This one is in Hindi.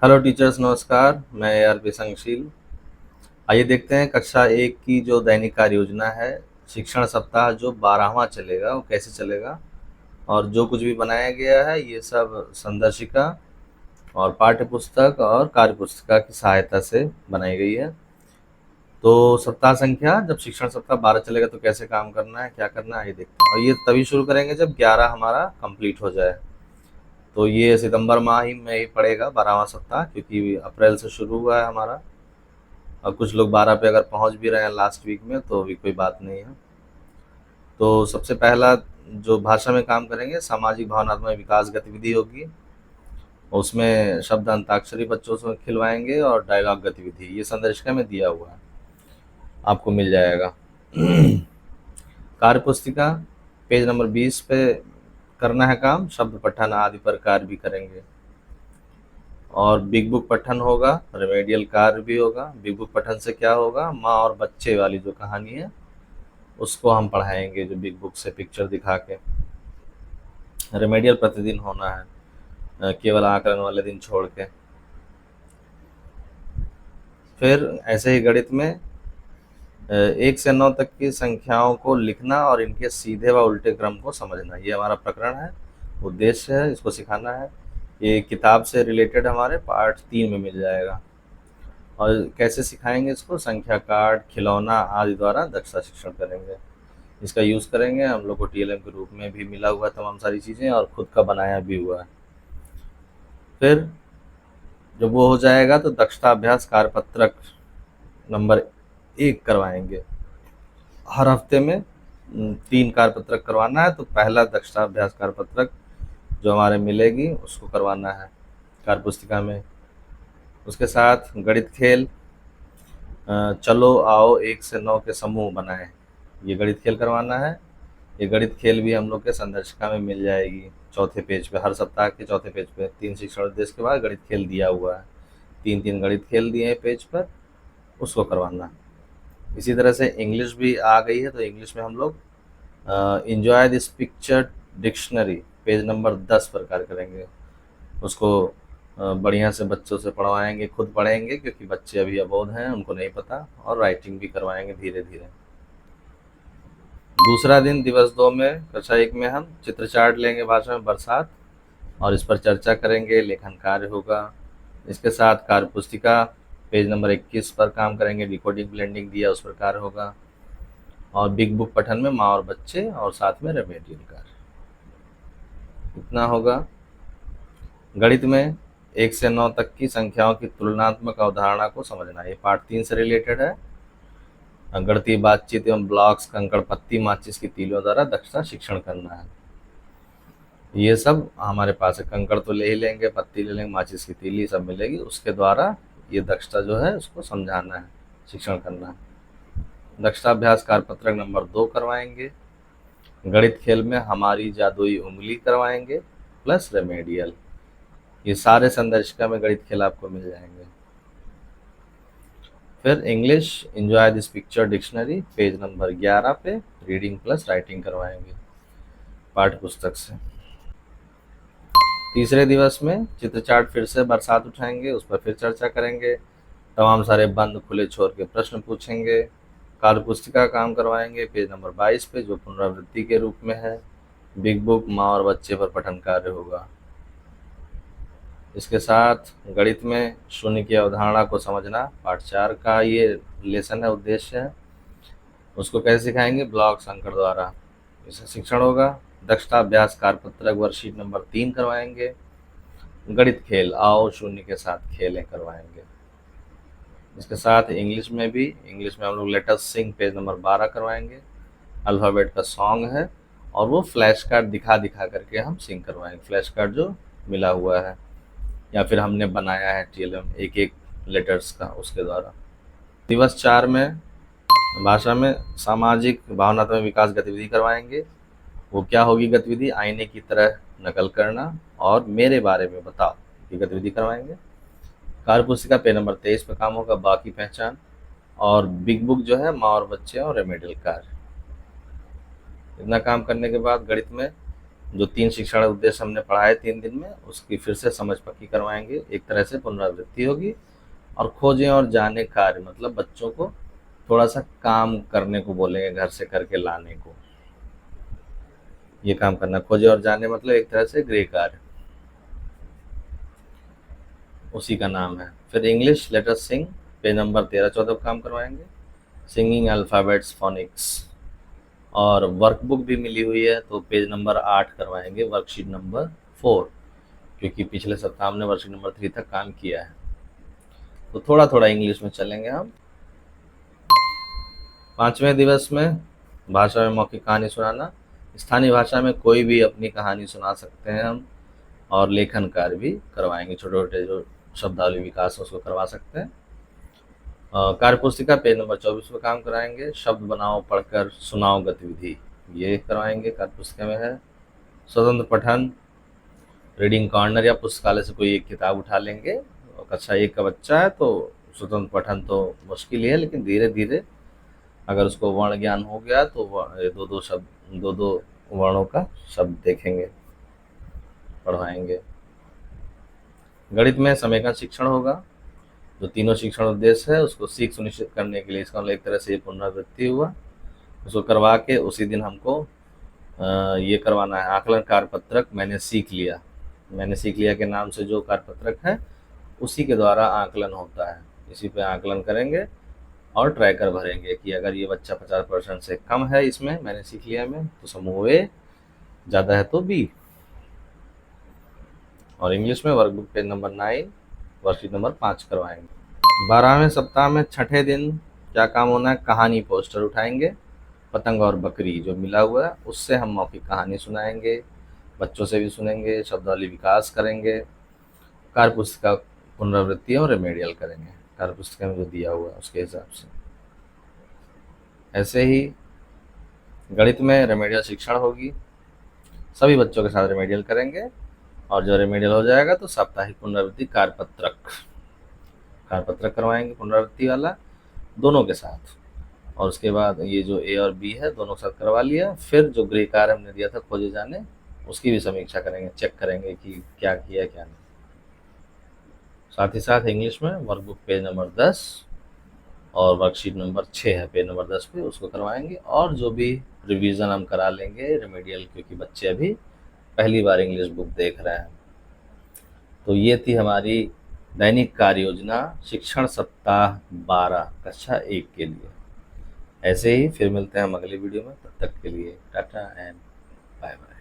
हेलो टीचर्स, नमस्कार। मैं ARP संगशील। आइए देखते हैं कक्षा 1 की जो दैनिक कार्य योजना है, शिक्षण सप्ताह जो 12वां चलेगा वो कैसे चलेगा। और जो कुछ भी बनाया गया है ये सब संदर्शिका और पाठ्य पुस्तक और कार्य पुस्तिका की सहायता से बनाई गई है। तो सप्ताह संख्या, जब शिक्षण सप्ताह 12 चलेगा तो कैसे काम करना है, क्या करना है, ये देखते हैं। और ये तभी शुरू करेंगे जब 11 हमारा कंप्लीट हो जाए। तो ये सितंबर माह ही में ही पड़ेगा 12वां सप्ताह, क्योंकि अप्रैल से शुरू हुआ है हमारा। और कुछ लोग 12 पे अगर पहुंच भी रहे हैं लास्ट वीक में तो भी कोई बात नहीं है। तो सबसे पहला जो भाषा में काम करेंगे, सामाजिक भावनात्मक विकास गतिविधि होगी। उसमें शब्द अंताक्षरी बच्चों से खिलवाएंगे और डायलॉग गतिविधि, ये संदर्शिका में दिया हुआ है, आपको मिल जाएगा। कार्य पुस्तिका पेज नंबर 20 पे करना है काम, शब्द पठन आदि पर कार्य भी करेंगे। और बिग बुक पठन होगा, रेमेडियल कार्य भी होगा। बिग बुक पठन से क्या होगा, माँ और बच्चे वाली जो कहानी है उसको हम पढ़ाएंगे, जो बिग बुक से पिक्चर दिखा के। रेमेडियल प्रतिदिन होना है, केवल आकलन वाले दिन छोड़ के। फिर ऐसे ही गणित में 1 से 9 तक की संख्याओं को लिखना और इनके सीधे व उल्टे क्रम को समझना, ये हमारा प्रकरण है, उद्देश्य है, इसको सिखाना है। ये किताब से रिलेटेड हमारे पार्ट 3 में मिल जाएगा। और कैसे सिखाएंगे इसको, संख्या कार्ड, खिलौना आदि द्वारा दक्षता शिक्षण करेंगे। इसका यूज़ करेंगे, हम लोग को TLM के रूप में भी मिला हुआ है तमाम सारी चीज़ें, और खुद का बनाया भी हुआ है। फिर जब वो हो जाएगा तो दक्षता अभ्यास कार्यपत्रक नंबर 1 करवाएंगे। हर हफ्ते में 3 कार्यपत्रक करवाना है, तो पहला दक्षता अभ्यास कार्यपत्रक जो हमारे मिलेगी उसको करवाना है कार्य पुस्तिका में। उसके साथ गणित खेल, चलो आओ 1 से 9 के समूह बनाएं, ये गणित खेल करवाना है। ये गणित खेल भी हम लोग के संदर्शिका में मिल जाएगी, चौथे पेज पे, हर सप्ताह के चौथे पेज पे 3 शिक्षण उद्देश्य के बाद गणित खेल दिया हुआ है। 3-3 गणित खेल दिए हैं पेज पर, उसको करवाना है। इसी तरह से इंग्लिश भी आ गई है, तो इंग्लिश में हम लोग enjoy this picture dictionary page number 10 पर कार्य करेंगे। उसको बढ़िया से बच्चों से पढ़वाएंगे, खुद पढ़ेंगे क्योंकि बच्चे अभी अबोध हैं, उनको नहीं पता, और राइटिंग भी करवाएंगे धीरे धीरे। दूसरा दिन दिवस 2 में कक्षा 1 में हम चित्र चार्ट लेंगे, भाषा में बरसात, और इस पर चर्चा करेंगे, लेखन कार्य होगा। इसके साथ कार्य पुस्तिका पेज नंबर 21 पर काम करेंगे, डिकोडिंग ब्लेंडिंग दिया उस पर कार्य होगा। और बिग बुक पठन में माँ और बच्चे, और साथ में रेमेडियल कार्य, इतना होगा। गणित में 1 से 9 तक की संख्याओं की तुलनात्मक अवधारणा को समझना, ये पार्ट 3 से रिलेटेड है। गणितीय बातचीत एवं ब्लॉक्स, कंकड़ पत्ती, माचिस की तीलियों द्वारा दक्षता शिक्षण करना है। ये सब हमारे पास है, कंकड़ तो ले ही लेंगे, पत्ती ले लेंगे, माचिस की तीली सब मिलेगी, उसके द्वारा ये दक्षता जो है उसको समझाना है, शिक्षण करना है। दक्षता अभ्यास कार्यपत्रक नंबर 2 करवाएंगे। गणित खेल में हमारी जादुई उंगली करवाएंगे प्लस रेमेडियल। ये सारे संदर्शिका में गणित खेल आपको मिल जाएंगे। फिर English enjoy this picture dictionary page number 11 पे रीडिंग प्लस राइटिंग करवाएंगे पाठ्य पुस्तक से। तीसरे दिवस में चित्र चार्ट फिर से बरसात उठाएंगे, उस पर फिर चर्चा करेंगे, तमाम सारे बंद खुले छोर के प्रश्न पूछेंगे। कार्य पुस्तिका काम करवाएंगे पेज नंबर 22 पे, जो पुनरावृत्ति के रूप में है। बिग बुक माँ और बच्चे पर पठन कार्य होगा। इसके साथ गणित में शून्य की अवधारणा को समझना, पार्ट 4 का ये लेसन है, उद्देश्य है। उसको कैसे सिखाएंगे, ब्लॉक संकट द्वारा, इसका शिक्षण होगा। दक्षता अभ्यास कार्यपत्रक वर्कशीट नंबर 3 करवाएंगे। गणित खेल आओ शून्य के साथ खेलें करवाएंगे। इसके साथ इंग्लिश में हम लोग लेट अस सिंग पेज नंबर 12 करवाएंगे। अल्फ़ाबेट का सॉन्ग है, और वो फ्लैश कार्ड दिखा दिखा करके हम सिंग करवाएंगे, फ्लैश कार्ड जो मिला हुआ है या फिर हमने बनाया है TLM एक एक लेटर्स का, उसके द्वारा। दिवस 4 में भाषा में सामाजिक भावनात्मक विकास गतिविधि करवाएंगे। वो क्या होगी गतिविधि, आईने की तरह नकल करना और मेरे बारे में बताओ, ये गतिविधि करवाएंगे। कार्य पुस्तिका पेज नंबर 23 पे काम होगा, बाकी पहचान। और बिग बुक जो है माँ और बच्चे और रेमेडियल कार्य। इतना काम करने के बाद गणित में जो 3 शिक्षण उद्देश्य हमने पढ़ाए 3 दिन में, उसकी फिर से समझ पक्की करवाएँगे, एक तरह से पुनरावृत्ति होगी। और खोजें और जाने कार्य मतलब बच्चों को थोड़ा-सा काम करने को बोलेंगे, घर से करके लाने को। ये काम करना, खोजे और जाने मतलब एक तरह से गृह कार्य, उसी का नाम है। फिर इंग्लिश लेट अस सिंग, पेज नंबर 13-14 पर काम करवाएँगे, सिंगिंग अल्फ़ाबेट्स फ़ोनिक्स। और वर्कबुक भी मिली हुई है, तो पेज नंबर 8 करवाएँगे, वर्कशीट नंबर 4, क्योंकि पिछले सप्ताह हमने वर्कशीट नंबर 3 तक काम किया है। तो थोड़ा-थोड़ा इंग्लिश में चलेंगे हम। 5वें दिवस में भाषा में मौखिक कहानी सुनाना। स्थानीय भाषा में कोई भी अपनी कहानी सुना सकते हैं हम, और लेखन कार्य भी करवाएँगे, छोटे-छोटे जो शब्दावली विकास है उसको करवा सकते हैं। कार्य पुस्तिका पेज नंबर 24 पे काम कराएँगे, शब्द बनाओ, पढ़कर सुनाओ गतिविधि, ये करवाएँगे, कार्य पुस्तिका में है। स्वतंत्र पठन, रीडिंग कॉर्नर या पुस्तकालय से कोई एक किताब उठा लेंगे। और कक्षा 1 का बच्चा है तो स्वतंत्र पठन तो मुश्किल ही है, लेकिन धीरे-धीरे अगर उसको वर्ण ज्ञान हो गया तो 2-2 वर्णों का शब्द देखेंगे, पढ़वाएँगे। गणित में समेकन शिक्षण होगा, जो तीनों शिक्षण उद्देश्य है उसको सीख सुनिश्चित करने के लिए, इसका मतलब एक तरह से ये पुनरावृत्ति हुआ। उसको करवा के उसी दिन हमको ये करवाना है, आकलन कार्यपत्रक मैंने सीख लिया के नाम से जो कार्यपत्रक है उसी के द्वारा आकलन होता है, इसी पे आकलन करेंगे और ट्रैकर भरेंगे कि अगर ये बच्चा 50% से कम है इसमें मैंने सीख लिया में, तो समूह ए, ज़्यादा है तो बी। और इंग्लिश में workbook page number 9, worksheet number 5 करवाएंगे। 12वें सप्ताह में छठे दिन क्या काम होना है, कहानी पोस्टर उठाएंगे, पतंग और बकरी जो मिला हुआ है उससे हम मौखिक कहानी सुनाएंगे, बच्चों से भी सुनेंगे, शब्दावली विकास करेंगे, कार्य पुस्तिका पुनरावृत्ति और रेमेडियल करेंगे, कार्य पुस्तिका में जो दिया हुआ है उसके हिसाब से। ऐसे ही गणित में रेमेडियल शिक्षण होगी, सभी बच्चों के साथ रेमेडियल करेंगे, और जो रेमेडियल हो जाएगा तो साप्ताहिक पुनरावृत्ति कार्यपत्रक करवाएंगे पुनरावृत्ति वाला दोनों के साथ। और उसके बाद ये जो ए और बी है दोनों के साथ करवा लिया, फिर जो गृह कार्य हमने दिया था खोजे जाने, उसकी भी समीक्षा करेंगे, चेक करेंगे कि क्या किया क्या नहीं। साथ ही साथ इंग्लिश में वर्कबुक पेज नंबर 10 और वर्कशीट नंबर 6 है पेज नंबर 10 पे, उसको करवाएंगे। और जो भी रिवीजन हम करा लेंगे रेमेडियल, क्योंकि बच्चे अभी पहली बार इंग्लिश बुक देख रहे हैं। तो ये थी हमारी दैनिक कार्य योजना शिक्षण सप्ताह 12 कक्षा 1 के लिए। ऐसे ही फिर मिलते हैं हम अगली वीडियो में, तब तक के लिए टाटा एंड बाय बाय।